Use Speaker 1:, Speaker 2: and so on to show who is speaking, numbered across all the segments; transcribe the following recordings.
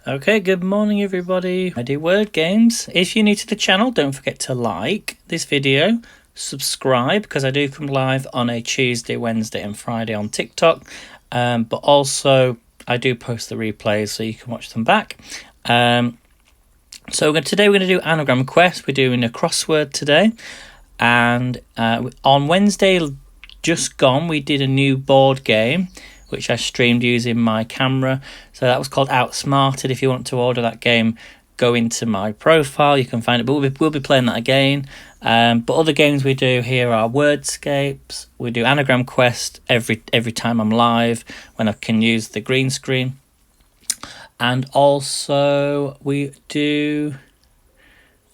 Speaker 1: Okay, good morning everybody. I do word games. If you're new to the channel, don't forget to like this video, subscribe, because I do come live on a Tuesday, Wednesday and Friday on TikTok. But also I do post the replays so you can watch them back. So today we're going to do Anagram Quest. We're doing a crossword today. And on Wednesday just gone, we did a new board game which I streamed using my camera. So that was called Outsmarted. If you want to order that game, go into my profile. You can find it, but we'll be playing that again. But other games we do here are Wordscapes. We do Anagram Quest every time I'm live when I can use the green screen. And also we do...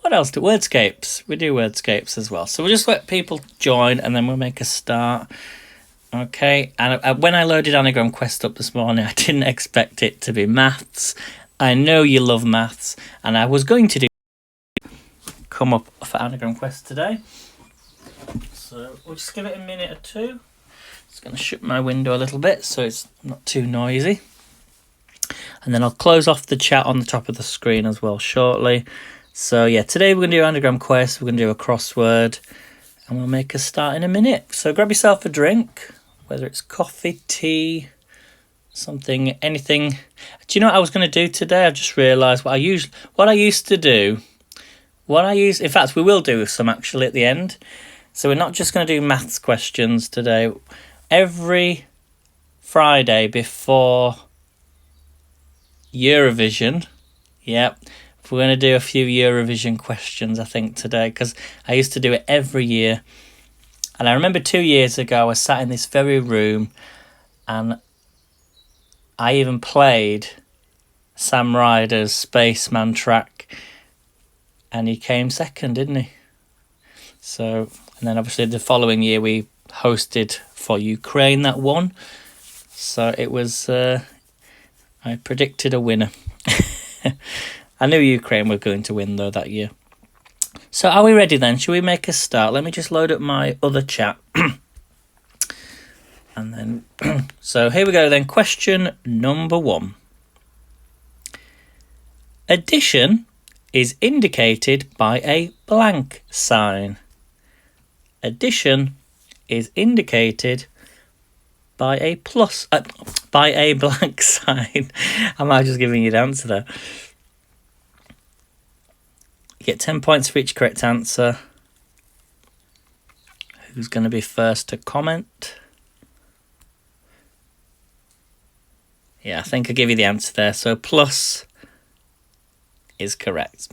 Speaker 1: what else do Wordscapes? We do Wordscapes as well. So we'll just let people join and then we'll make a start. Okay, and when I loaded Anagram Quest up this morning, I didn't expect it to be maths. I know you love maths, and I was going to do come up for Anagram Quest today. So we'll just give it a minute or two. Just going to shut my window a little bit so it's not too noisy. And then I'll close off the chat on the top of the screen as well shortly. So yeah, today we're going to do Anagram Quest, we're going to do a crossword, and we'll make a start in a minute. So grab yourself a drink, whether it's coffee, tea, something, anything. Do you know what I was going to do today? I just realised what I used to do. In fact, we will do some actually at the end. So we're not just going to do maths questions today. Every Friday before Eurovision, yep, we're going to do a few Eurovision questions, I think, today, because I used to do it every year. And I remember 2 years ago, I was sat in this very room and I even played Sam Ryder's Spaceman track and he came second, didn't he? So, and then obviously the following year we hosted for Ukraine that won. So it was, I predicted a winner. I knew Ukraine were going to win though that year. So are we ready then? Shall we make a start? Let me just load up my other chat. And then, so here we go then. Question number 1. Addition is indicated by a blank sign. Addition is indicated by a plus, by a blank sign. Am I just giving you the answer there? You get 10 points for each correct answer. Who's going to be first to comment? Yeah, I think I give you the answer there. So plus is correct.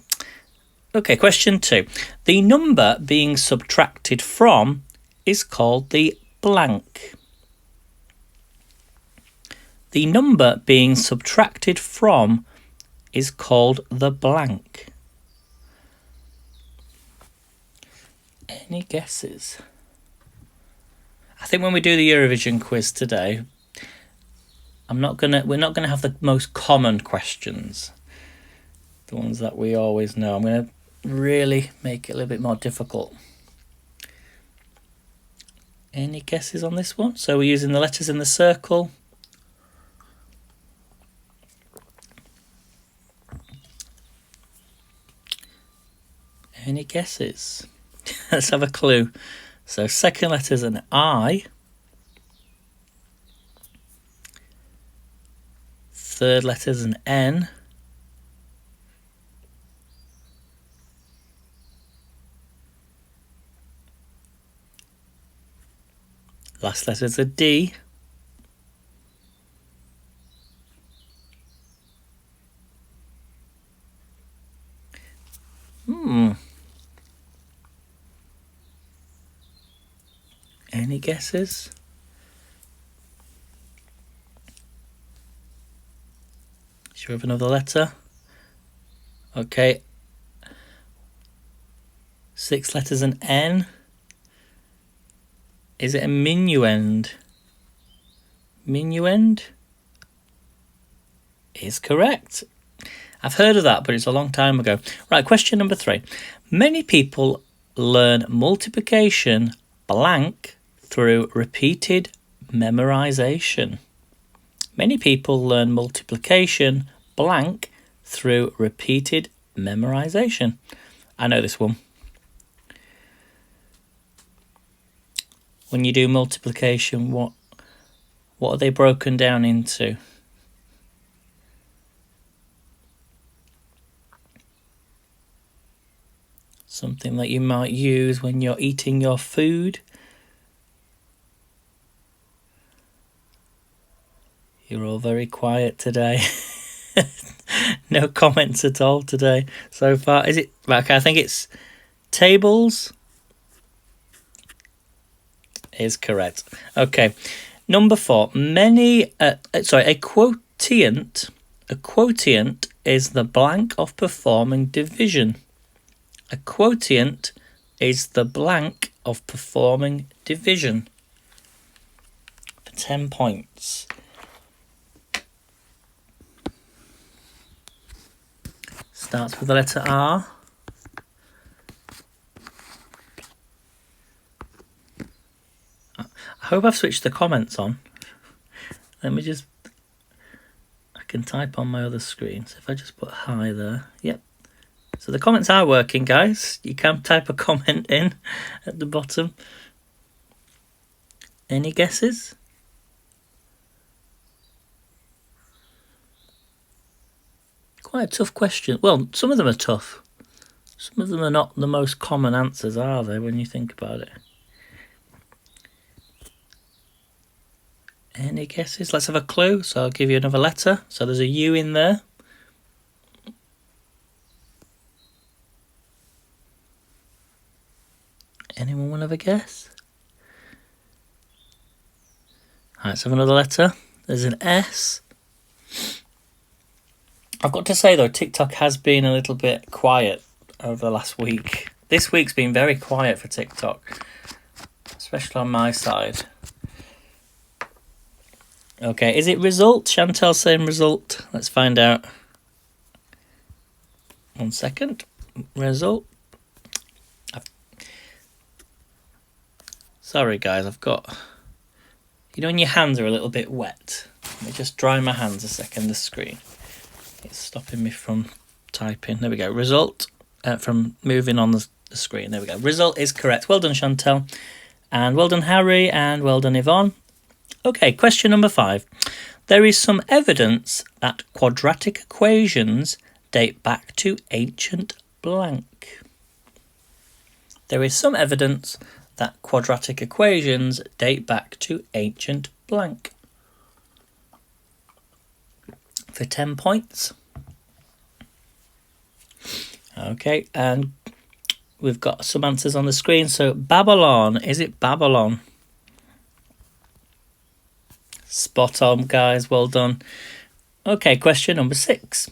Speaker 1: Okay, question 2. The number being subtracted from is called the blank. The number being subtracted from is called the blank. Any guesses? I think when we do the Eurovision quiz today, we're not gonna have the most common questions, the ones that we always know. I'm gonna really make it a little bit more difficult. Any guesses on this one? So we're using the letters in the circle. Any guesses? Let's have a clue. So second letter's an I. Third letter's an N. Last letter's a D. Any guesses? Should we have another letter? Okay. 6 letters an N. Is it a minuend? Minuend is correct. I've heard of that, but it's a long time ago. Right, question number 3. Many people learn multiplication blank through repeated memorization. Many people learn multiplication blank through repeated memorization. I know this one. When you do multiplication, what are they broken down into? Something that you might use when you're eating your food. You're all very quiet today. No comments at all today so far. Is it? Okay, I think it's tables. Is correct. Okay, number 4. A quotient. A quotient is the blank of performing division. A quotient is the blank of performing division. For 10 points. Starts with the letter R. I hope I've switched the comments on. Let me just... I can type on my other screen. So if I just put hi there. Yep. So the comments are working, guys. You can type a comment in at the bottom. Any guesses? Quite a tough question. Well, some of them are tough. Some of them are not the most common answers, are they, when you think about it? Any guesses? Let's have a clue. So I'll give you another letter. So there's a U in there. Anyone want to have a guess? All right, let's have another letter. There's an S. I've got to say, though, TikTok has been a little bit quiet over the last week. This week's been very quiet for TikTok, especially on my side. Okay, is it result? Chantal saying result. Let's find out. 1 second. Result. Sorry, guys, I've got... You know when your hands are a little bit wet? Let me just dry my hands a second, the screen. It's stopping me from typing. There we go. Result from moving on the screen. There we go. Result is correct. Well done, Chantal. And well done, Harry. And well done, Yvonne. Okay, question number 5. There is some evidence that quadratic equations date back to ancient blank. There is some evidence that quadratic equations date back to ancient blank. For 10 points. Okay, and we've got some answers on the screen. So Babylon, is it Babylon? Spot on, guys, well done. Okay, question number 6.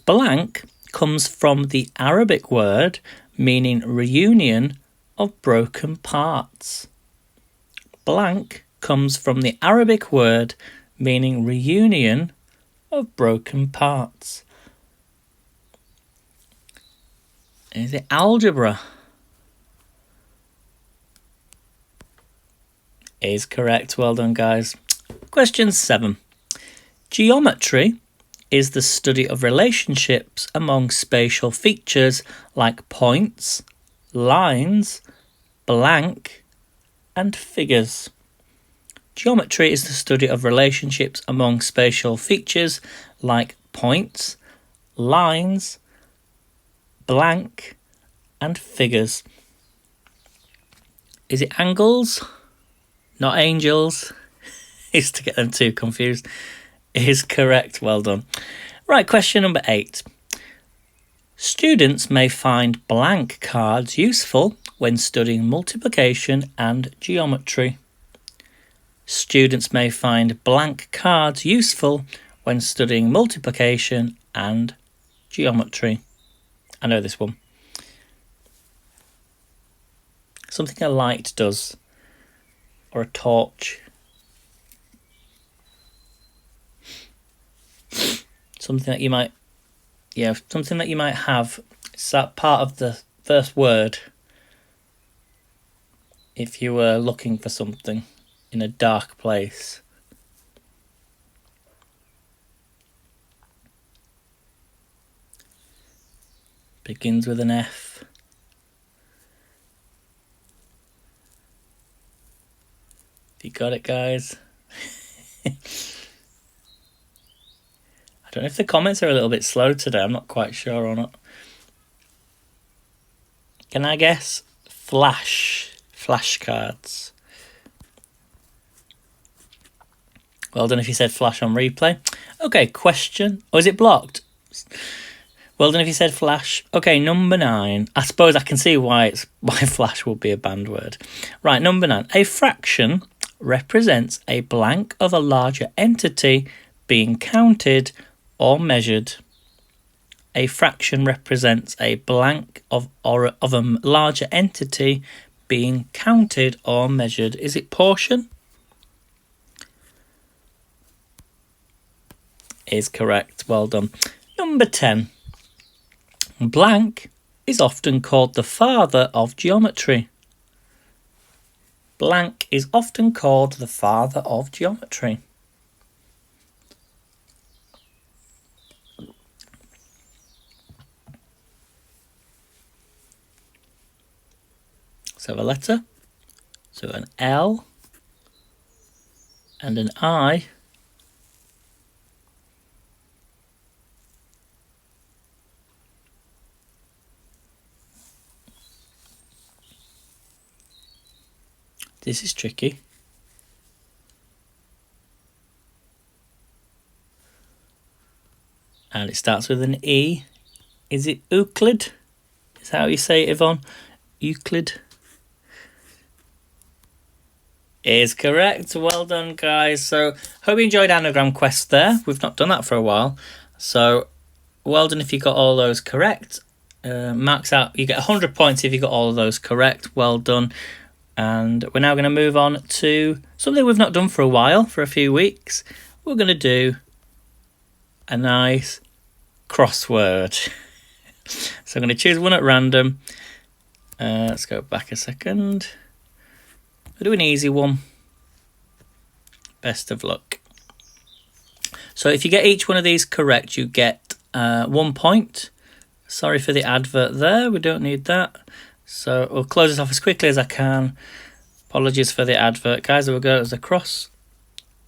Speaker 1: Blank comes from the Arabic word meaning reunion of broken parts. Blank comes from the Arabic word meaning reunion of broken parts. Is it algebra? Is correct. Well done, guys. Question 7. Geometry is the study of relationships among spatial features like points, lines, blank, and figures. Geometry is the study of relationships among spatial features like points, lines, blank, and figures. Is it angles? Not angels. Is to get them too confused. Is correct. Well done. Right, question number 8. Students may find blank cards useful when studying multiplication and geometry. Students may find blank cards useful when studying multiplication and geometry. I know this one. Something a light does, or a torch. Something that you might, something that you might have. It's that part of the first word. If you were looking for something in a dark place. Begins with an F. You got it, guys? I don't know if the comments are a little bit slow today. I'm not quite sure or not. Can I guess? Flash. Flashcards. Well done if you said flash on replay. Okay, question. Oh, is it blocked? Well done if you said flash. Okay, number 9. I suppose I can see why flash would be a banned word. Right, number 9. A fraction represents a blank of a larger entity being counted or measured. A fraction represents a blank of a larger entity being counted or measured. Is it portion? Is correct. Well done. Number 10. Blank is often called the father of geometry. Blank is often called the father of geometry. So a letter, so an L and an I. This is tricky. And it starts with an E. Is it Euclid? Is that how you say it, Yvonne? Euclid? Is correct. Well done, guys. So, hope you enjoyed Anagram Quest there. We've not done that for a while. So, well done if you got all those correct. Marks out. You get 100 points if you got all of those correct. Well done. And we're now going to move on to something we've not done for a while, for a few weeks. We're going to do a nice crossword. So I'm going to choose one at random. Let's go back a second. We'll do an easy one. Best of luck. So if you get each one of these correct, you get 1 point. Sorry for the advert there. We don't need that. So we'll close this off as quickly as I can. Apologies for the advert, guys. There we go. There's a cross.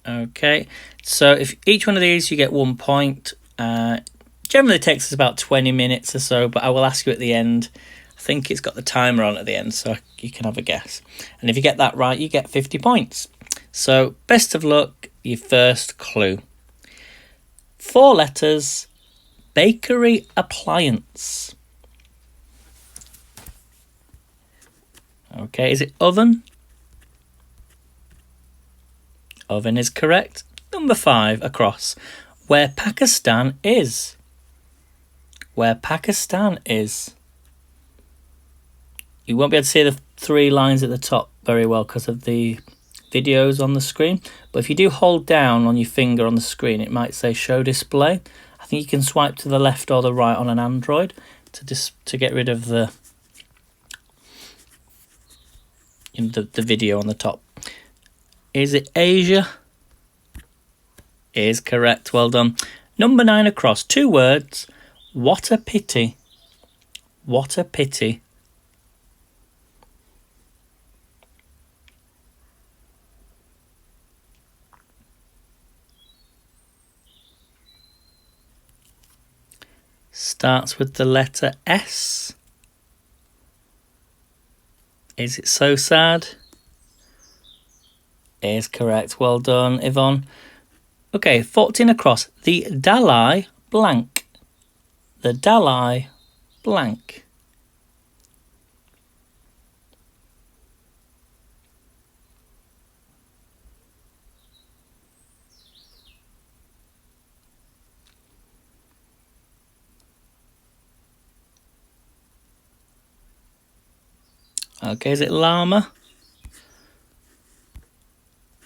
Speaker 1: Okay. So if each one of these, you get 1 point. Generally takes us about 20 minutes or so, but I will ask you at the end. I think it's got the timer on at the end, so you can have a guess. And if you get that right, you get 50 points. So best of luck. Your first clue. 4 letters. Bakery appliance. Okay, is it oven? Oven is correct. Number 5, across. Where Pakistan is. Where Pakistan is. You won't be able to see the 3 lines at the top very well because of the videos on the screen. But if you do hold down on your finger on the screen, it might say show display. I think you can swipe to the left or the right on an Android to get rid of the video on the top. Is it Asia? Is correct. Well done. Number 9 across. 2 words. What a pity. What a pity. Starts with the letter S. Is it so sad? Is correct. Well done, Yvonne. Okay, 14 across. The Dalai blank. The Dalai blank. Okay, is it llama?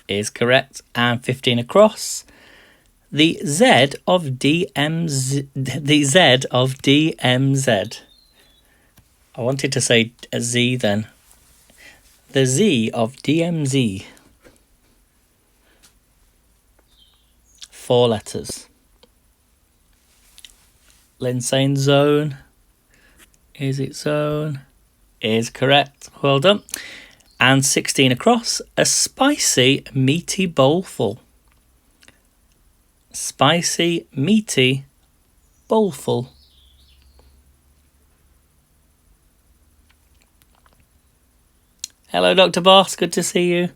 Speaker 1: Is correct. And 15 across. The Z of DMZ. The Z of DMZ. I wanted to say a Z then. The Z of DMZ. 4 letters. Lindsayne zone. is its own, is correct. Well done. And 16 across, a spicy, meaty bowlful. Spicy, meaty bowlful. Hello, Dr. Boss. Good to see you.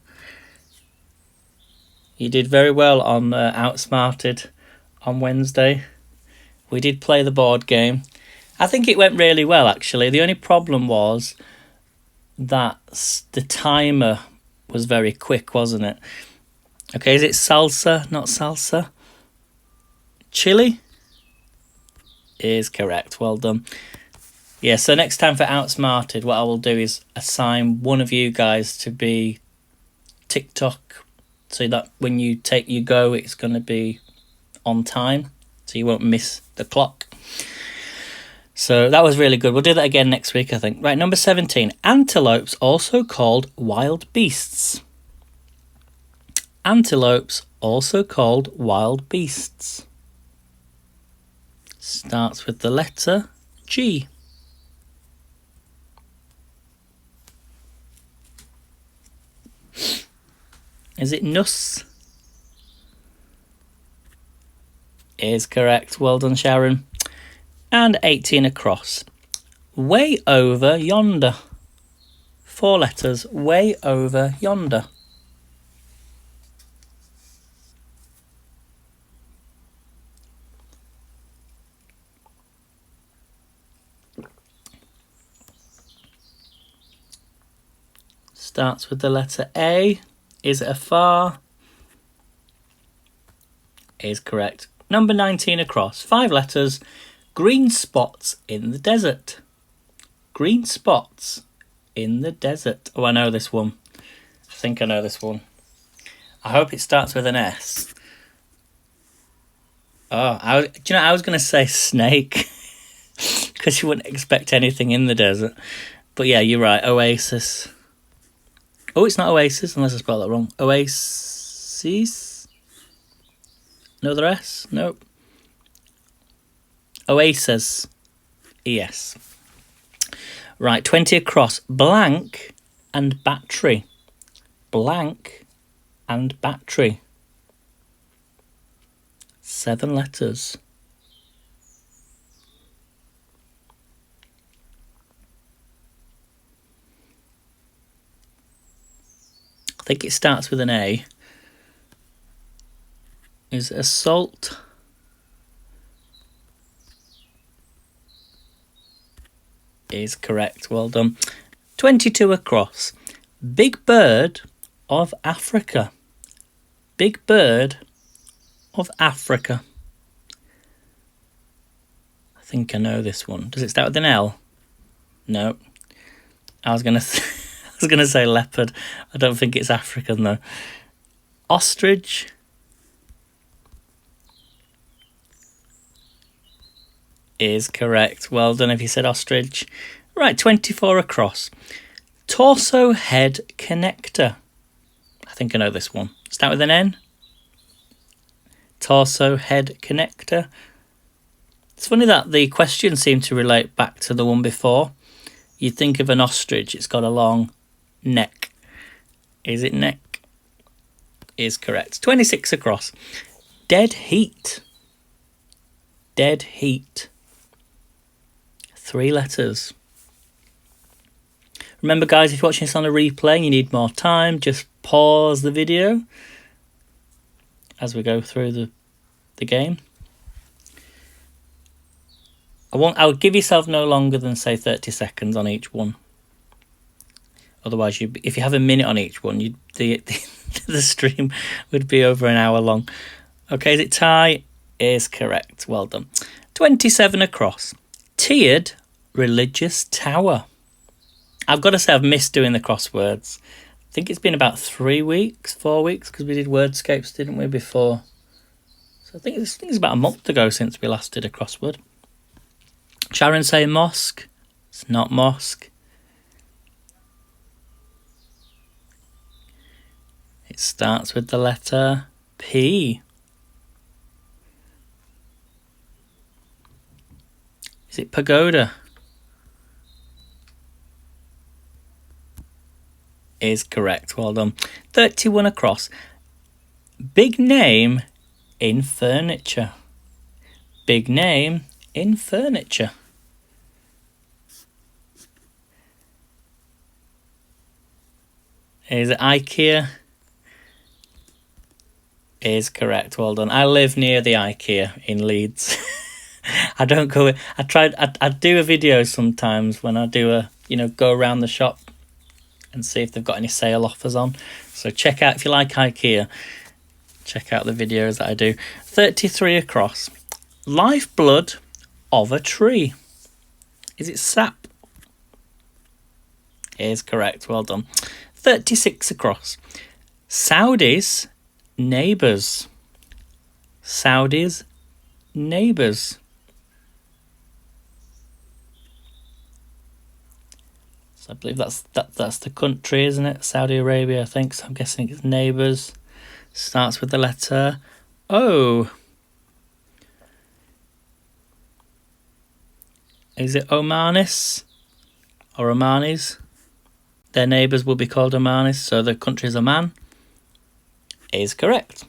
Speaker 1: You did very well on Outsmarted on Wednesday. We did play the board game. I think it went really well, actually. The only problem was that the timer was very quick, wasn't it? Okay, is it salsa, not salsa? Chili is correct. Well done. Yeah, so next time for Outsmarted, what I will do is assign one of you guys to be TikTok, so that when you take your go, it's going to be on time, so you won't miss the clock. So that was really good. We'll do that again next week, I think. Right, number 17. Antelopes, also called wild beasts. Antelopes, also called wild beasts. Starts with the letter G. Is it nuss? Is correct. Well done, Sharon. And 18 across. Way over yonder. 4 letters. Way over yonder. Starts with the letter A. Is it a far? Is correct. Number 19 across. 5 letters. Green spots in the desert. Green spots in the desert. Oh, I know this one. I think I know this one. I hope it starts with an S. Oh, I was going to say snake. Because you wouldn't expect anything in the desert. But yeah, you're right. Oasis. Oh, it's not Oasis, unless I spelled that wrong. Oasis? Another S? Nope. Oasis. Yes. Right, 20 across. Blank and battery. Blank and battery. 7 letters. I think it starts with an A. Is assault. Is correct. Well done. 22 across. Big bird of Africa. Big bird of Africa. I think I know this one. Does it start with an L? No. I was gonna say leopard. I don't think it's African though. Ostrich. Is correct. Well done if you said ostrich. Right, 24 across. Torso head connector. I think I know this one. Start with an N. Torso head connector. It's funny that the questions seem to relate back to the one before. You'd think of an ostrich, it's got a long neck. Is it neck? Is correct. 26 across. Dead heat. Dead heat. 3 letters. Remember, guys, if you're watching this on a replay and you need more time, just pause the video as we go through the game. I'll give yourself no longer than, say, 30 seconds on each one. Otherwise, if you have a minute on each one, the stream would be over an hour long. Okay, is it tie? Is correct. Well done. 27 across. Tiered religious tower. I've got to say I've missed doing the crosswords. I think it's been about 4 weeks, because we did Wordscapes, didn't we, before? So I think it's about a month ago since we last did a crossword. Sharon saying mosque. It's not mosque. It starts with the letter P. Is it pagoda? is correct. Well done. 31 across. Big name in furniture. Big name in furniture. Is it IKEA? Is correct. Well done. I live near the IKEA in Leeds. I don't go. I do a video sometimes when I do a go around the shop and see if they've got any sale offers on. So check out, if you like IKEA, check out the videos that I do. 33 across. Lifeblood of a tree. Is it sap? Is correct. Well done. 36 across. Saudi's neighbours. Saudi's neighbours. So I believe that's the country, isn't it? Saudi Arabia, I think. So I'm guessing it's neighbours. Starts with the letter O. Is it Omanis or Omanis? Their neighbours will be called Omanis, so the country is Oman. Is correct.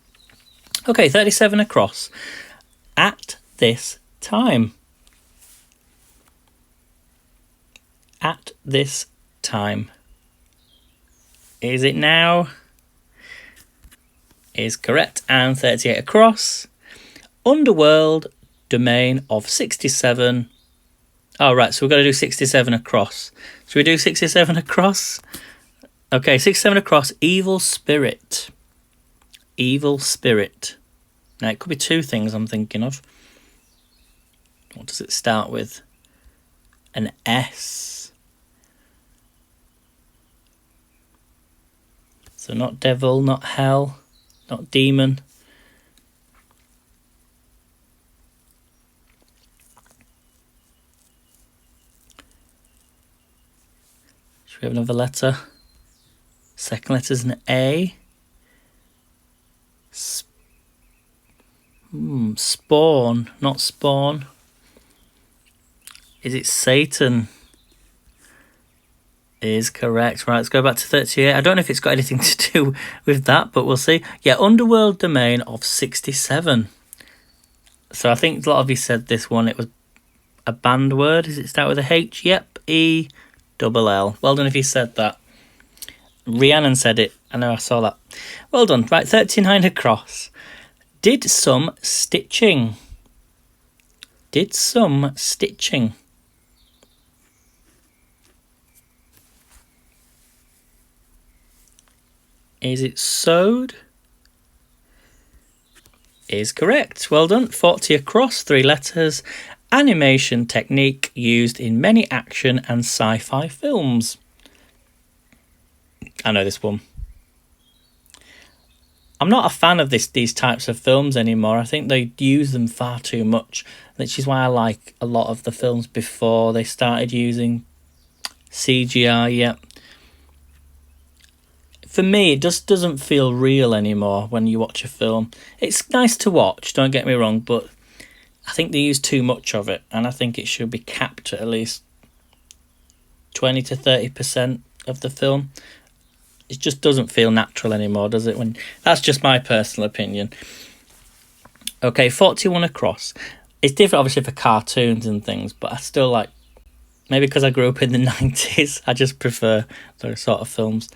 Speaker 1: Okay, 37 across. At this time. At this time. Is it now? Is correct. And 38 across. Underworld domain of 67. Oh, right, so we've got to do 67 across. Should we do 67 across? Okay, 67 across. Evil spirit. Evil spirit. Now, it could be two things I'm thinking of. What does it start with? An S. So not devil, not hell, not demon. Should we have another letter? Second letter's an A. Spawn, not spawn. Is it Satan? Is correct. Right, let's go back to 38. I don't know if it's got anything to do with that, but we'll see. Yeah, underworld domain of 67. So I think a lot of you said this one, it was a banned word. Does it start with a H? Yep, E-double-L. Well done if you said that. Rhiannon said it. I know, I saw that. Well done. Right, 39 across. Did some stitching. Did some stitching. Is it sewed? Is correct. Well done. 40 across, 3 letters. Animation technique used in many action and sci-fi films. I know this one. I'm not a fan of these types of films anymore. I think they use them far too much, which is why I like a lot of the films before they started using CGI. Yeah. For me, it just doesn't feel real anymore when you watch a film. It's nice to watch, don't get me wrong, but I think they use too much of it, and I think it should be capped at least 20 to 30% of the film. It just doesn't feel natural anymore, does it? That's just my personal opinion. Okay, 41 across. It's different, obviously, for cartoons and things, but I still like... Maybe because I grew up in the 90s, I just prefer those sort of films.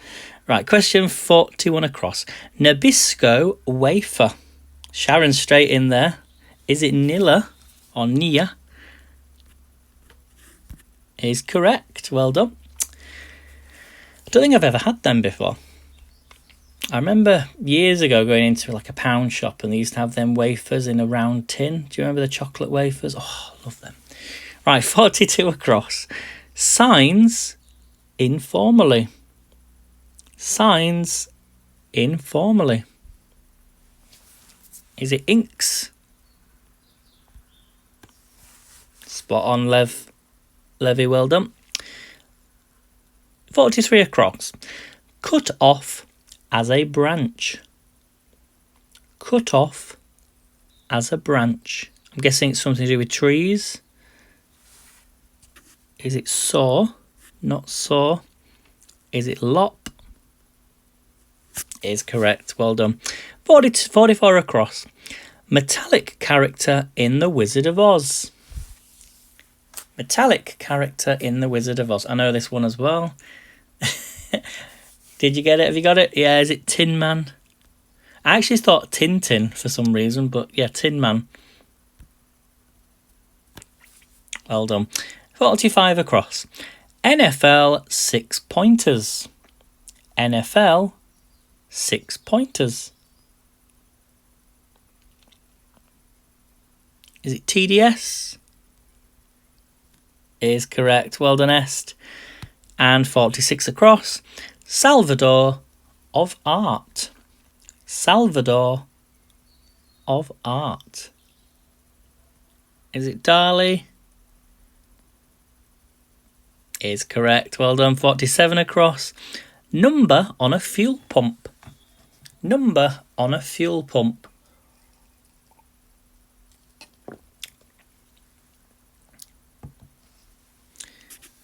Speaker 1: Right, question 41 across. Nabisco wafer. Sharon's straight in there. Is it Nilla or Nia? Is correct. Well done. I don't think I've ever had them before. I remember years ago going into like a pound shop and they used to have them wafers in a round tin. Do you remember the chocolate wafers? Oh, I love them. Right, 42 across. Signs informally. Signs informally. Is it inks? Spot on, Levy, well done. 43 across. Cut off as a branch. Cut off as a branch. I'm guessing it's something to do with trees. Is it saw? Not saw. Is it lop? is correct. Well done. 44 across. Metallic character in The Wizard of Oz. Metallic character in The Wizard of Oz. I know this one as well. Did you get it? Have you got it? Yeah, is it Tin Man? I actually thought Tintin for some reason, but yeah, Tin Man. Well done. 45 across. NFL 6-pointers. NFL 6-pointers. Is it TDS? Is correct. Well done, Est. And 46 across. Salvador of Art. Salvador of Art. Is it Dali? Is correct. Well done. 47 across. Number on a fuel pump. Number on a fuel pump.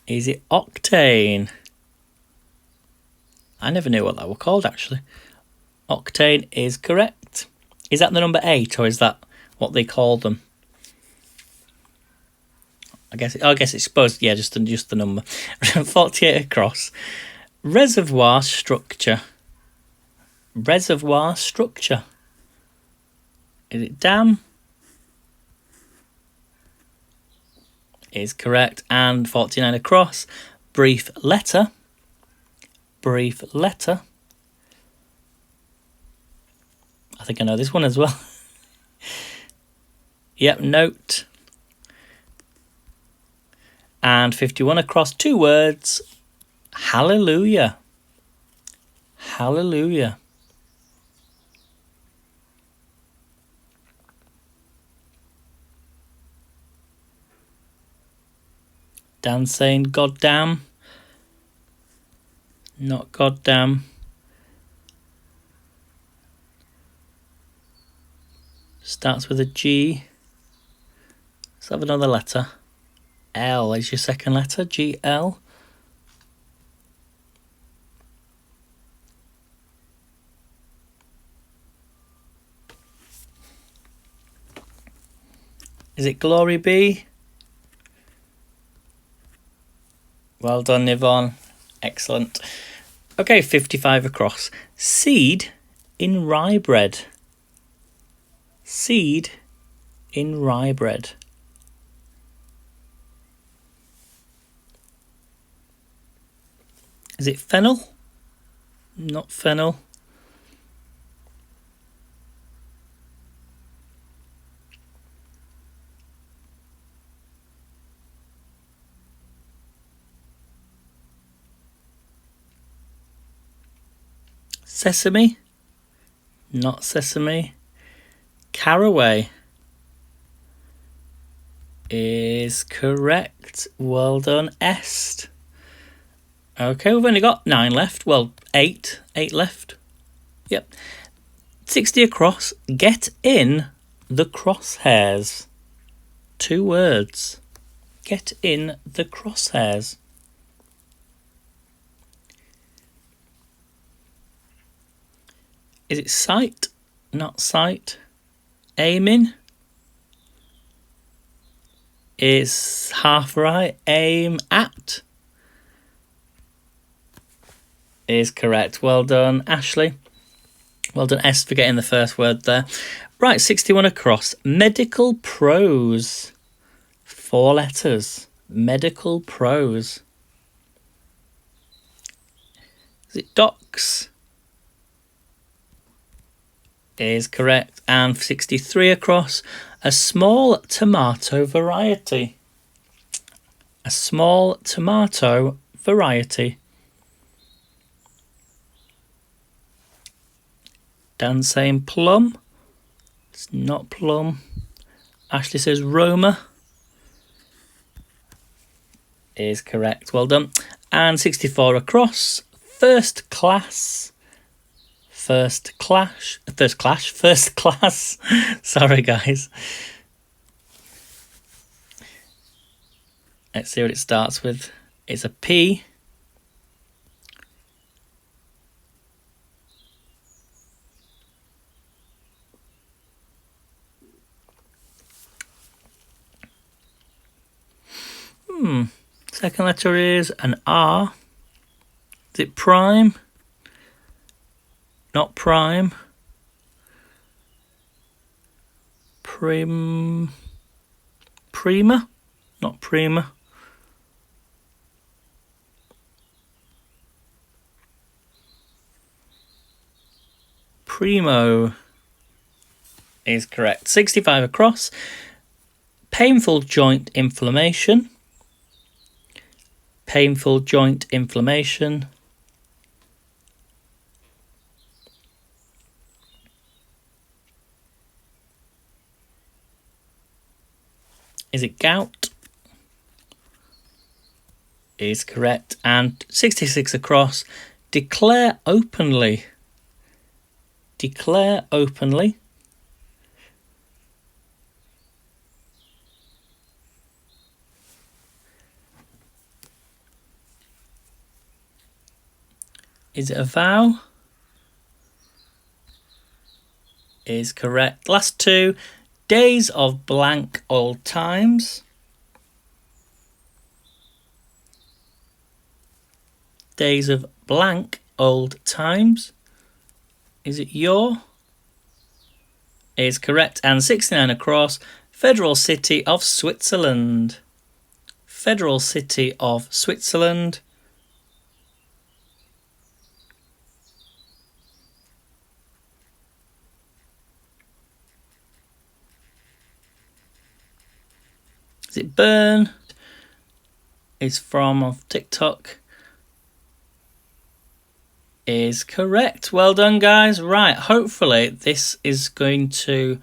Speaker 1: Is it octane? I never knew what that were called, actually. Octane is correct. Is that the number 8, or is that what they call them? I guess it's supposed, yeah, just the number. 48 across. Reservoir structure. Reservoir structure. Is it dam? Is correct. And 49 across. Brief letter. Brief letter. I think I know this one as well. Yep, note. And 51 across. 2 words. Hallelujah. Hallelujah. Dan saying goddamn. Not goddamn. Starts with a G. Let's have another letter. L is your second letter. G-L. Is it Glory B? Well done, Yvonne. Excellent. Okay, 55 across. Seed in rye bread. Seed in rye bread. Is it fennel? Not fennel. Sesame? Not sesame. Caraway is correct. Well done, Est. Okay, we've only got 9 left. Well, 8 left. Yep. 60 across. Get in the crosshairs. 2 words. Get in the crosshairs. Is it sight? Not sight. Aiming is half right. Aim at is correct. Well done, Ashley. Well done, S, for getting the first word there. Right, 61 across. Medical prose. 4 letters. Medical prose. Is it docs? Is correct. And 63 across. A small tomato variety. A small tomato variety. Dan saying plum. It's not plum. Ashley says Roma. Is correct. Well done. And 64 across. First class. First class. Sorry, guys. Let's see what it starts with. It's a P. Second letter is an R. Is it prime? Not prime. Prima? Not prima. Primo is correct. 65 across. Painful joint inflammation. Painful joint inflammation. Is it gout? Is correct. And 66 across. Declare openly. Declare openly. Is it a vow? Is correct. Last two. Days of blank old times. Days of blank old times. Is it your? Is correct. And 69 across. Federal City of Switzerland. Federal City of Switzerland. Is it Bern? Is from off TikTok. Is correct. Well done, guys. Right, hopefully this is going to...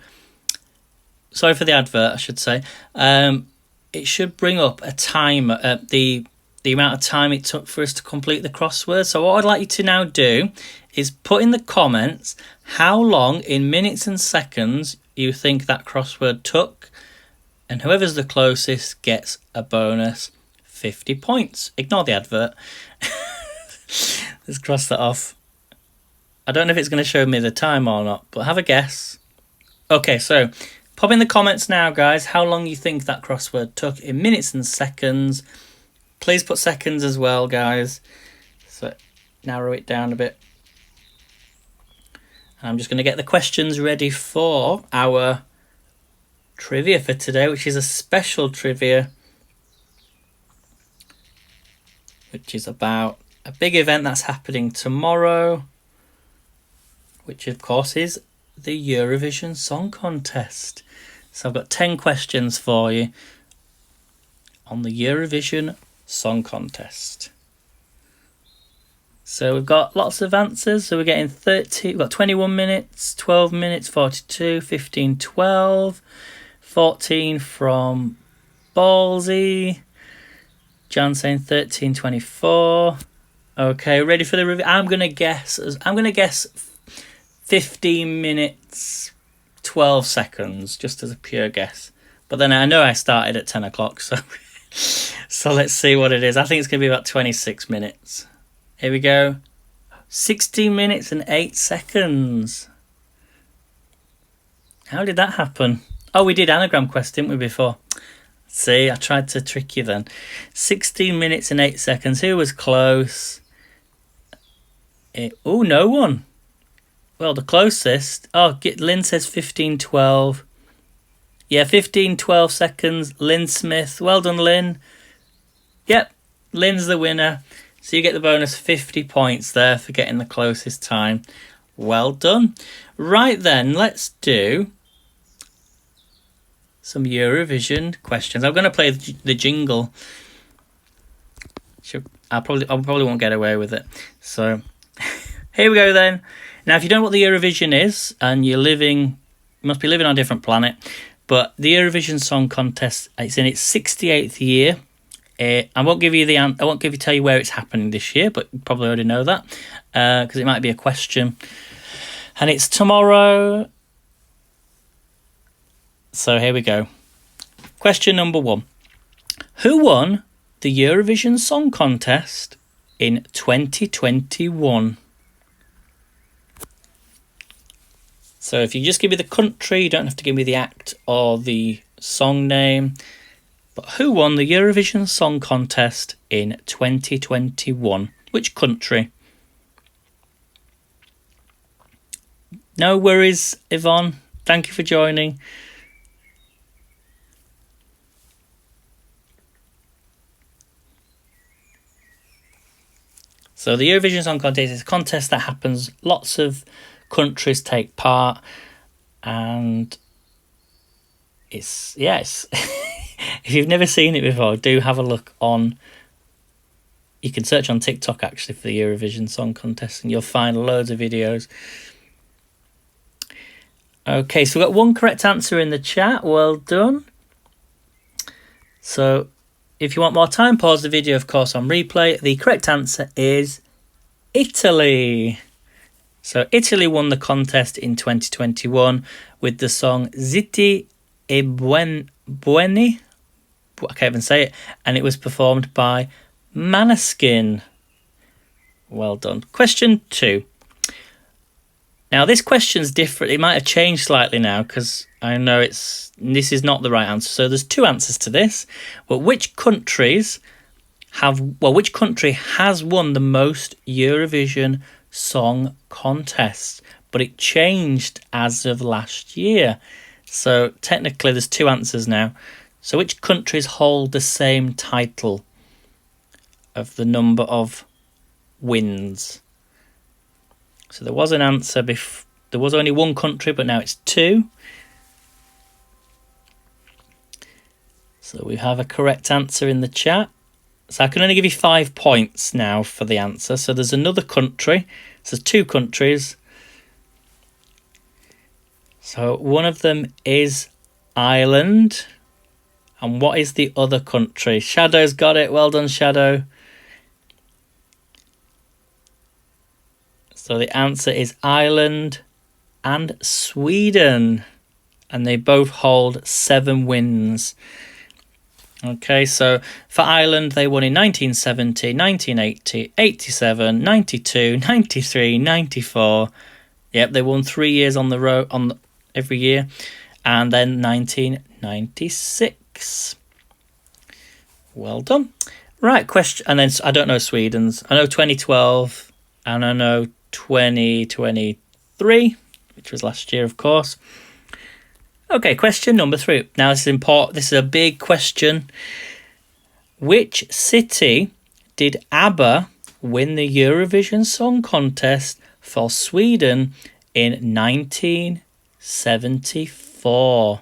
Speaker 1: Sorry for the advert, I should say. It should bring up a timer, the amount of time it took for us to complete the crossword. So what I'd like you to now do is put in the comments how long in minutes and seconds you think that crossword took. And whoever's the closest gets a bonus 50 points. Ignore the advert. Let's cross that off. I don't know if it's going to show me the time or not, but have a guess. Okay, so pop in the comments now, guys, how long you think that crossword took in minutes and seconds. Please put seconds as well, guys. So narrow it down a bit. I'm just going to get the questions ready for our trivia for today, which is a special trivia, which is about a big event that's happening tomorrow, which of course is the Eurovision Song Contest. So I've got 10 questions for you on the Eurovision Song Contest. So we've got lots of answers. So we're getting 30, we've got 21 minutes, 12 minutes, 42, 15, 12, 14 from Ballsy. Jan saying 13, 24. Okay, ready for the review? I'm gonna guess 15 minutes, 12 seconds, just as a pure guess. But then I know I started at 10 o'clock, so so let's see what it is. I think it's gonna be about 26 minutes. Here we go. 16 minutes and 8 seconds. How did that happen? Oh, we did Anagram Quest, didn't we, before? See, I tried to trick you then. 16 minutes and 8 seconds. Who was close? Oh, no one. Well, the closest. Oh, Lynn says 15:12. Yeah, 15:12 seconds. Lynn Smith. Well done, Lynn. Yep, Lynn's the winner. So you get the bonus 50 points there for getting the closest time. Well done. Right then, let's do some Eurovision questions. I'm going to play the jingle. I probably won't get away with it. So here we go then. Now, if you don't know what the Eurovision is, and you must be living on a different planet, but the Eurovision Song Contest, it's in its 68th year. I won't tell you where it's happening this year, but you probably already know that because it might be a question. And it's tomorrow. So here we go. Question number 1. Who won the Eurovision Song Contest in 2021? So if you just give me the country, you don't have to give me the act or the song name. But who won the Eurovision Song Contest in 2021? Which country? No worries, Yvonne. Thank you for joining. So the Eurovision Song Contest is a contest that happens. Lots of countries take part, and it's yes. If you've never seen it before, do have a look on. You can search on TikTok actually for the Eurovision Song Contest, and you'll find loads of videos. Okay, so we've got one correct answer in the chat. Well done. So if you want more time, pause the video, of course, on replay. The correct answer is Italy. So Italy won the contest in 2021 with the song Zitti e Buoni. I can't even say it. And it was performed by Maneskin. Well done. Question 2. Now, this question's different. It might have changed slightly now because I know this is not the right answer. So there's 2 answers to this. But which country has won the most Eurovision Song Contests? But it changed as of last year. So technically there's 2 answers now. So which countries hold the same title of the number of wins? So there was an answer before. There was only 1 country, but now it's 2. So we have a correct answer in the chat. So I can only give you 5 points now for the answer. So there's another country. So there's 2 countries. So one of them is Ireland. And what is the other country? Shadow's got it. Well done, Shadow. So the answer is Ireland and Sweden. And they both hold 7 wins. Okay, so for Ireland, they won in 1970, 1980, 87, 92, 93, 94. Yep, they won 3 years on the row every year. And then 1996. Well done. Right, question. And then I don't know Sweden's. I know 2012 and I know 2023, which was last year, of course. Okay, question number 3. Now this is important. This is a big question. Which city did ABBA win the Eurovision Song Contest for Sweden in 1974?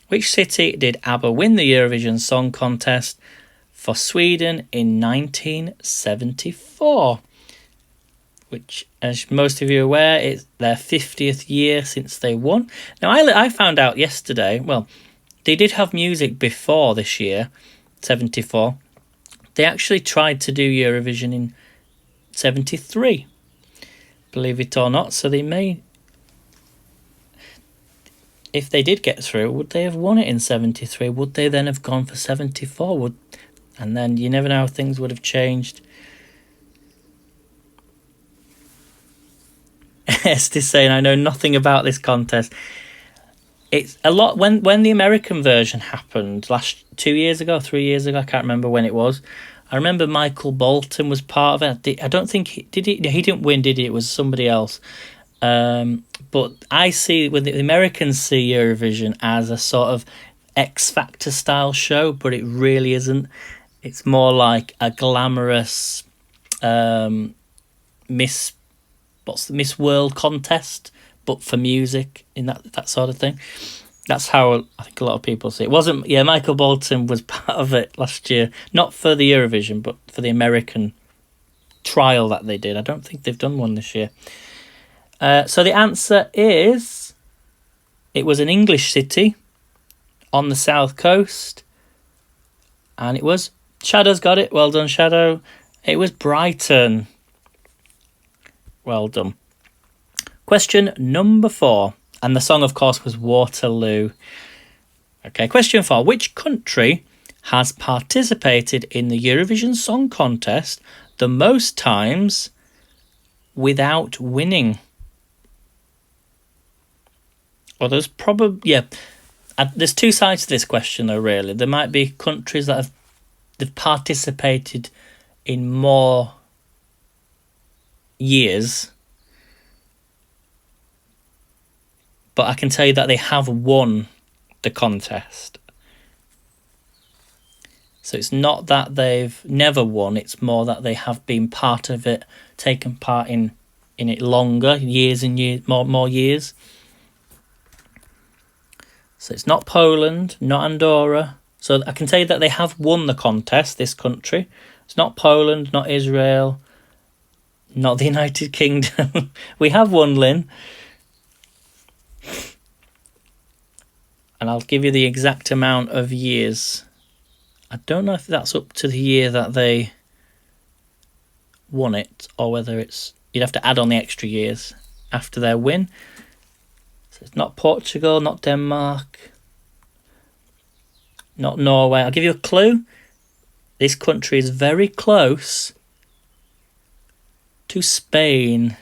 Speaker 1: Which city did ABBA win the Eurovision Song Contest for Sweden in 1974? Which, as most of you are aware, is their 50th year since they won. Now, I found out yesterday, well, they did have music before this year, 74. They actually tried to do Eurovision in 73, believe it or not. So they may, if they did get through, would they have won it in 73? Would they then have gone for 74? And then you never know how things would have changed. Esther's saying, I know nothing about this contest. It's a lot when the American version happened 3 years ago, I can't remember when it was. I remember Michael Bolton was part of it. I don't think he didn't win, did he? It was somebody else. But I see when the Americans see Eurovision as a sort of X Factor style show, but it really isn't. It's more like a glamorous Miss World contest, but for music, in that sort of thing. That's how I think a lot of people see it. Michael Bolton was part of it last year, not for the Eurovision, but for the American trial that they did. I don't think they've done one this year. So the answer is, it was an English city on the south coast, and it was, Shadow's got it. Well done, Shadow. It was Brighton. Well done. Question number 4. And the song, of course, was Waterloo. Okay, question 4. Which country has participated in the Eurovision Song Contest the most times without winning? Well, there's probably, There's two sides to this question, though, really. There might be countries that they've participated in more years, but I can tell you that they have won the contest. So it's not that they've never won, it's more that they have been part of it, taken part in it longer, years and years, more years. So it's not Poland, not Andorra. So I can tell you that they have won the contest, this country. It's not Poland, not Israel, not the United Kingdom. We have won, Lynn. And I'll give you the exact amount of years. I don't know if that's up to the year that they won it, or whether it's... You'd have to add on the extra years after their win. So it's not Portugal, not Denmark, not Norway. I'll give you a clue. This country is very close to Spain.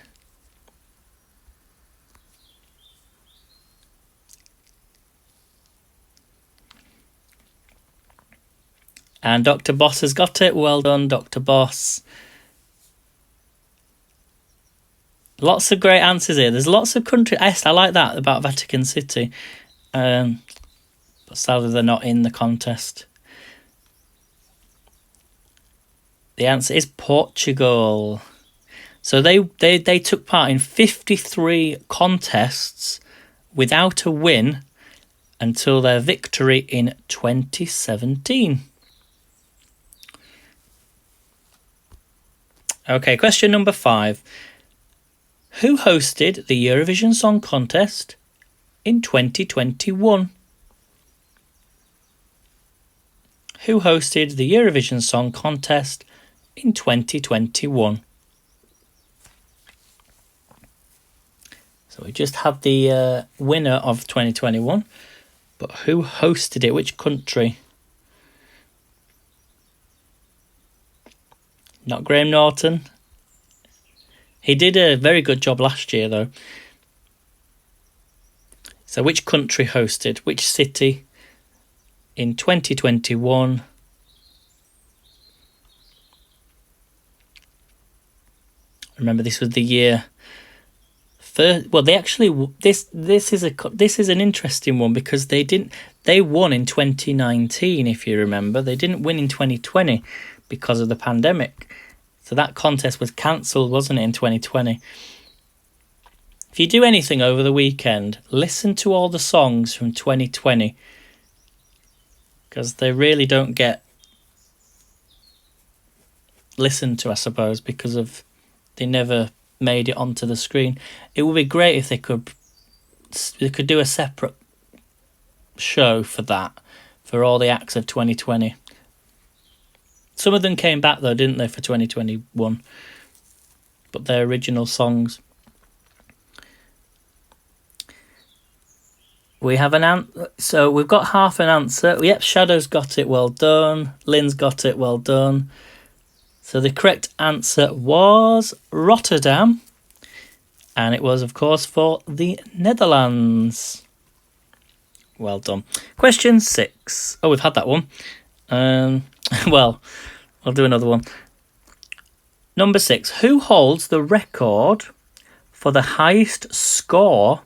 Speaker 1: And Dr. Boss has got it. Well done, Dr. Boss. Lots of great answers here. There's lots of countries. I like that about Vatican City. But sadly, they're not in the contest. The answer is Portugal. So they took part in 53 contests without a win until their victory in 2017. Okay, question number 5. Who hosted the Eurovision Song Contest in 2021? Who hosted the Eurovision Song Contest in 2021? So we just had the winner of 2021, but who hosted it? Which country? Not Graham Norton. He did a very good job last year, though. So which country hosted? Which city in 2021? Remember, this was the year. Well, they actually this is an interesting one because they won in 2019, if you remember. They didn't win in 2020 because of the pandemic. So that contest was cancelled, wasn't it, in 2020? If you do anything over the weekend, listen to all the songs from 2020 because they really don't get listened to, I suppose, because of they never made it onto the screen. It would be great if they could do a separate show for that, for all the acts of 2020. Some of them came back, though, didn't they, for 2021? But their original songs. We have so we've got half an answer. Yep, Shadow's got it, well done. Lynn's got it, well done. So the correct answer was Rotterdam. And it was, of course, for the Netherlands. Well done. Question 6. Oh, we've had that one. Well, I'll do another one. Number 6. Who holds the record for the highest score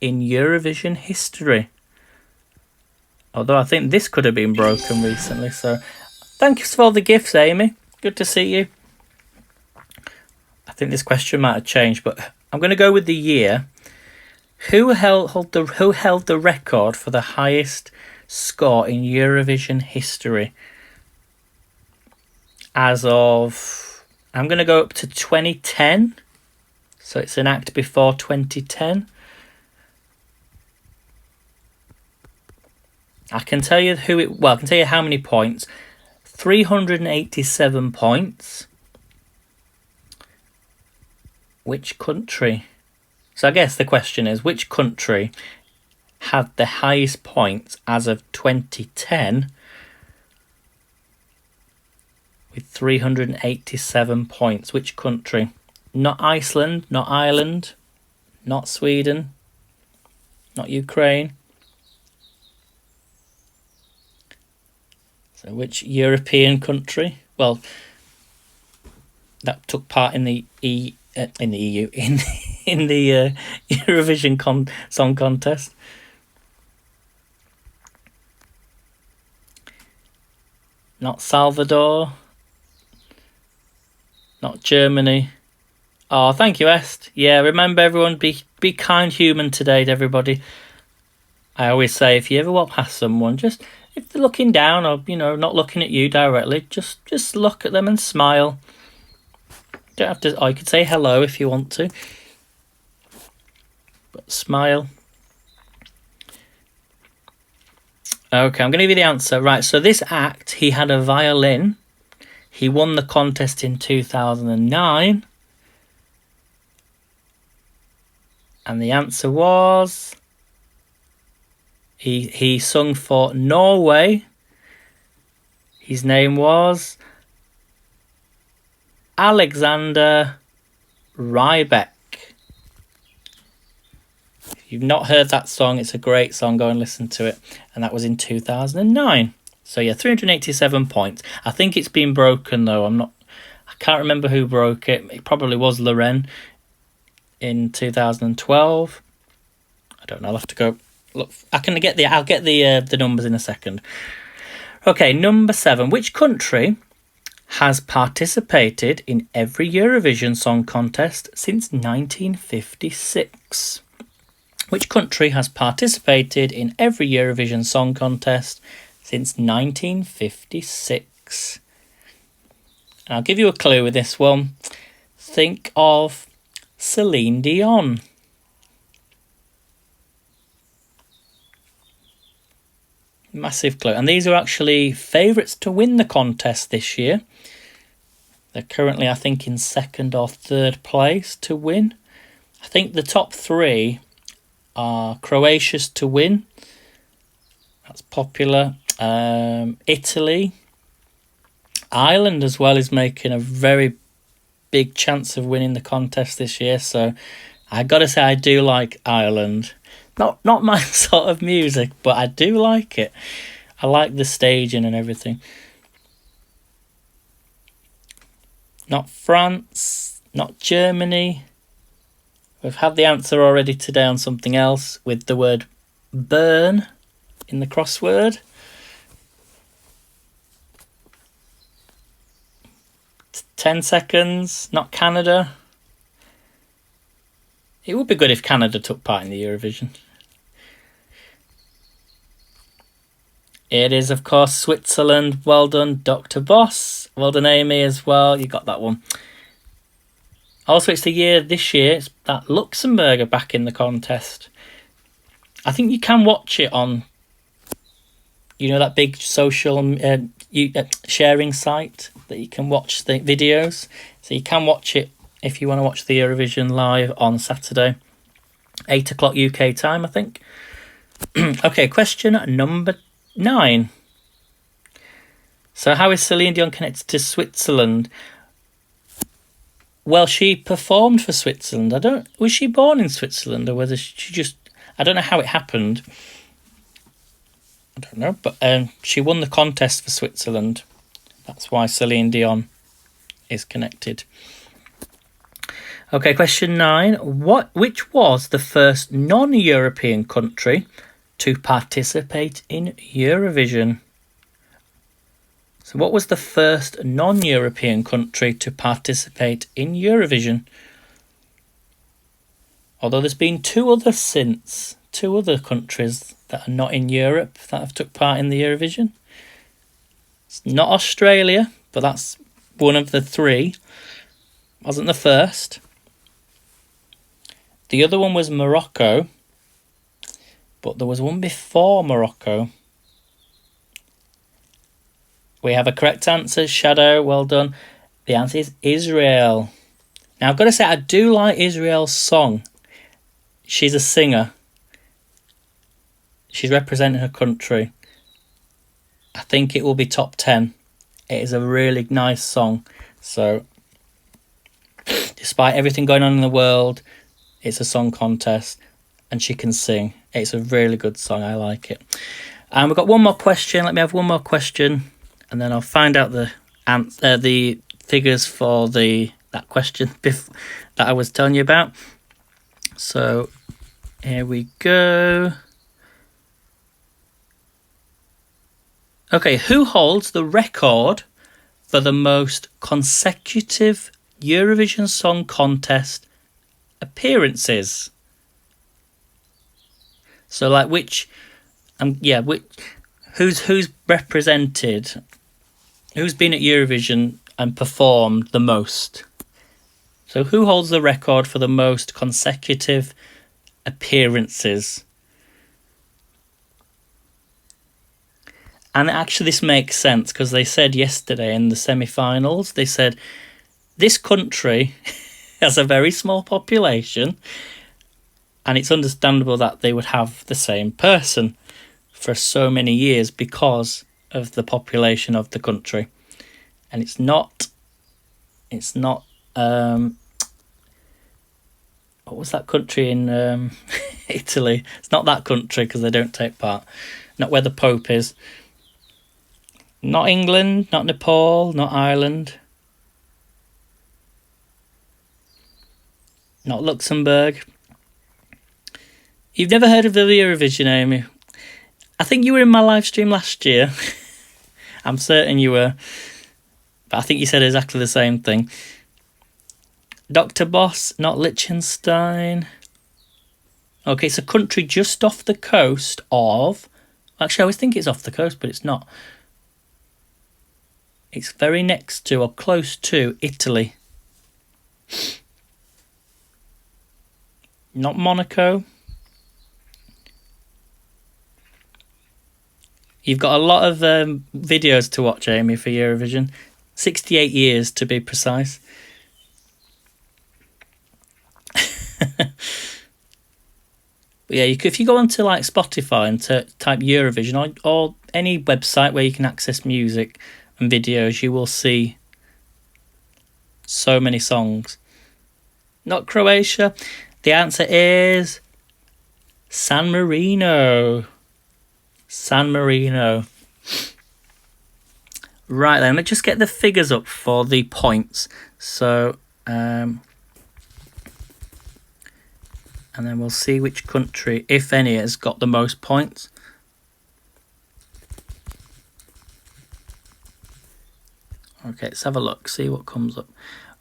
Speaker 1: in Eurovision history? Although I think this could have been broken recently. So thank you for all the gifts, Amy. Good to see you. I think this question might have changed, but I'm going to go with the year. Who held the record for the highest score in Eurovision history? As of, I'm going to go up to 2010. So it's an act before 2010. I can tell you I can tell you how many points. 387 points. Which country? So I guess the question is, which country had the highest points as of 2010 with 387 points? Which country? Not Iceland, not Ireland, not Sweden, not Ukraine. So which European country? Well, that took part in the EU in the Eurovision Song Contest. Not Salvador. Not Germany. Oh, thank you, Est. Yeah, remember everyone, be kind human today to everybody. I always say, if you ever walk past someone, just if they're looking down or, not looking at you directly, just look at them and smile. Don't have to. I could say hello if you want to, but smile. Okay, I'm going to give you the answer. Right, so this act, he had a violin. He won the contest in 2009. And the answer was... He sung for Norway. His name was Alexander Rybak. If you've not heard that song, it's a great song. Go and listen to it. And that was in 2009. So yeah, 387 points. I think it's been broken though. I can't remember who broke it. It probably was Loren in 2012. I don't know. I'll have to go look. I'll get the numbers in a second. Okay, number 7. Which country has participated in every Eurovision Song Contest since 1956? Which country has participated in every Eurovision Song Contest since 1956? And I'll give you a clue with this one. Think of Celine Dion. Massive clue. And these are actually favourites to win the contest this year. They're currently, I think, in 2nd or 3rd place to win. I think the top 3 are Croatia's to win. That's popular. Italy. Ireland as well is making a very big chance of winning the contest this year. So I got to say I do like Ireland. Not my sort of music, but I do like it. I like the staging and everything. Not France. Not Germany. We've had the answer already today on something else with the word burn in the crossword. It's 10 seconds. Not Canada. It would be good if Canada took part in the Eurovision. It is, of course, Switzerland. Well done, Dr. Boss. Well done, Amy, as well. You got that one. Also, it's this year, it's that Luxembourg are back in the contest. I think you can watch it on, that big social sharing site that you can watch the videos. So you can watch it if you want to watch the Eurovision live on Saturday. 8 o'clock UK time, I think. Okay, question number 9. So how is Celine Dion connected to Switzerland? Well, she performed for Switzerland. Was she born in Switzerland or whether she just... I don't know how it happened. I don't know, but she won the contest for Switzerland. That's why Celine Dion is connected. Okay, question 9. Which was the first non-European country to participate in Eurovision? So what was the first non-European country to participate in Eurovision? Although there's been 2 others since. 2 other countries that are not in Europe that have took part in the Eurovision. It's not Australia, but that's one of the 3. Wasn't the first. The other one was Morocco. But there was one before Morocco. We have a correct answer. Shadow, well done. The answer is Israel. Now, I've got to say, I do like Israel's song. She's a singer. She's representing her country. I think it will be top 10. It is a really nice song. So, despite everything going on in the world, it's a song contest and she can sing. It's a really good song. I like it. And we've got one more question. Let me have one more question. and then I'll find out the figures for that question that I was telling you about. So here we go. Okay, who holds the record for the most consecutive Eurovision Song Contest appearances? So, like, who's represented, who's been at Eurovision and performed the most? So, who holds the record for the most consecutive appearances? And actually, this makes sense because they said yesterday in the semi-finals, they said this country has a very small population, and it's understandable that they would have the same person for so many years because of the population of the country. And it's not what was that country in Italy? It's not that country because they don't take part. Not where the Pope is. Not England, not Nepal, not Ireland. Not Luxembourg. You've never heard of the Eurovision, Amy? I think you were in my live stream last year. I'm certain you were. But I think you said exactly the same thing. Dr. Boss, not Liechtenstein. Okay, it's a country just off the coast of... Actually, I always think it's off the coast, but it's not. It's very next to or close to Italy. Not Monaco. You've got a lot of videos to watch, Amy, for Eurovision. 68 years to be precise. But yeah, if you go onto like Spotify and type Eurovision or any website where you can access music and videos, you will see so many songs. Not Croatia. The answer is San Marino. San Marino. Right then, let's just get the figures up for the points. So, and then we'll see which country, if any, has got the most points. Okay, let's have a look, see what comes up.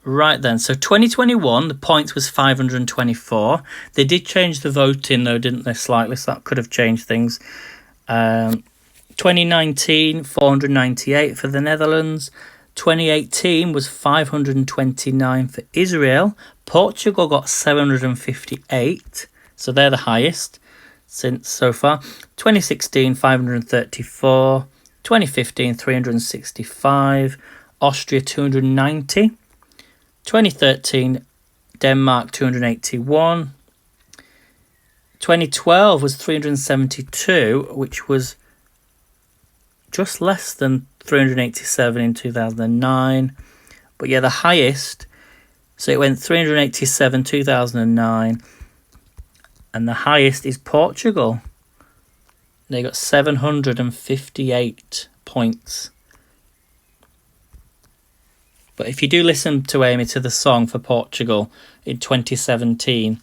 Speaker 1: Right then, so 2021, the points was 524. They did change the voting though, didn't they, slightly, so that could have changed things. 2019, 498 for the Netherlands. 2018 was 529 for Israel. Portugal got 758, so they're the highest since so far. 2016, 534. 2015, 365. Austria, 290. 2013, Denmark, 281. 2012 was 372, which was just less than 387 in 2009. But yeah, the highest, so it went 387 2009, and the highest is Portugal. They got 758 points. But if you do listen to Amy to the song for Portugal in 2017,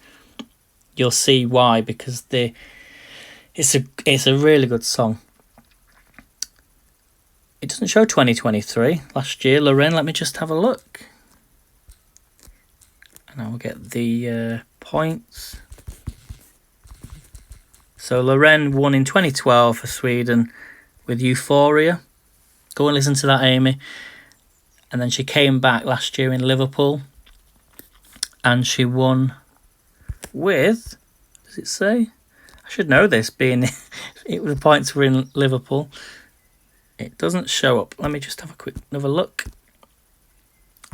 Speaker 1: you'll see why, because it's a really good song. It doesn't show 2023 last year. Lorraine, let me just have a look, and I will get the points. So Lorraine won in 2012 for Sweden with Euphoria. Go and listen to that, Amy. And then she came back last year in Liverpool, and she won with, does it say? I should know this, being the points were in Liverpool. It doesn't show up. Let me just have another look,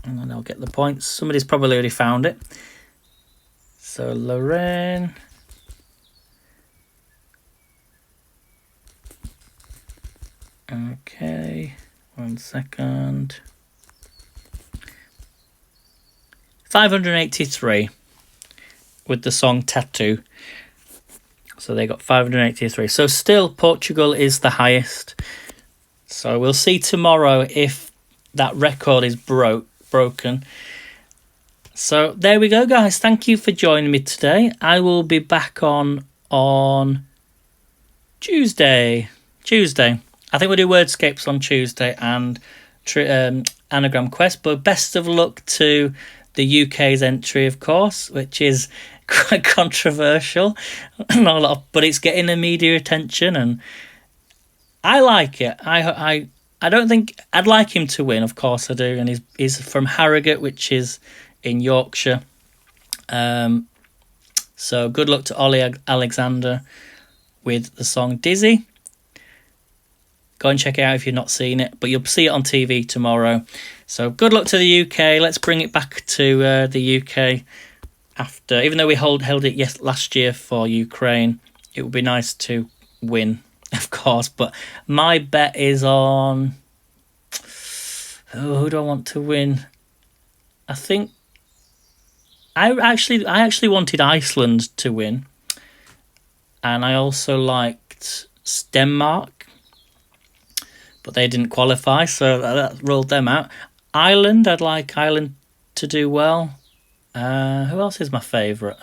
Speaker 1: and then I'll get the points. Somebody's probably already found it. So Lorraine. Okay, 1 second. 583 with the song Tattoo. So they got 583. So still Portugal is the highest. So we'll see tomorrow if that record is broken. So there we go, guys. Thank you for joining me today. I will be back on Tuesday. I think we'll do Wordscapes on Tuesday and Anagram Quest. But best of luck to the UK's entry, of course, which is quite controversial. Not a lot, but it's getting the media attention, and I like it. I don't think I'd like him to win. Of course I do, and he's from Harrogate, which is in Yorkshire. So good luck to Ollie Alexander with the song Dizzy. Go and check it out if you've not seen it, but you'll see it on TV tomorrow. So good luck to the UK. Let's bring it back to the UK after, even though we held it last year for Ukraine. It would be nice to win, of course. But my bet is on who do I want to win? I think I actually wanted Iceland to win, and I also liked Denmark. But they didn't qualify, so that ruled them out. Ireland, I'd like Ireland to do well. Who else is my favourite?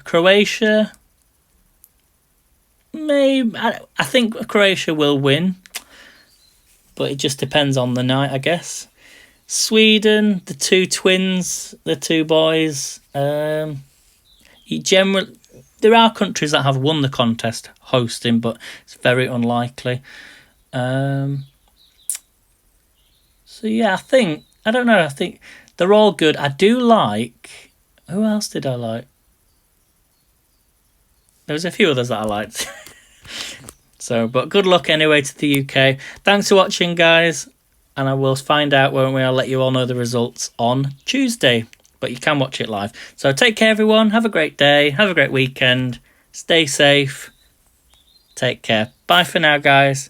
Speaker 1: Croatia. Maybe. I think Croatia will win, but it just depends on the night, I guess. Sweden, the two twins, the two boys. There are countries that have won the contest hosting, but it's very unlikely. So yeah, I don't know. I think they're all good. I do like. Who else did I like? There was a few others that I liked. So, but good luck anyway to the UK. Thanks for watching, guys, and I will find out when I'll let you all know the results on Tuesday. But you can watch it live. So take care, everyone. Have a great day. Have a great weekend. Stay safe. Take care. Bye for now, guys.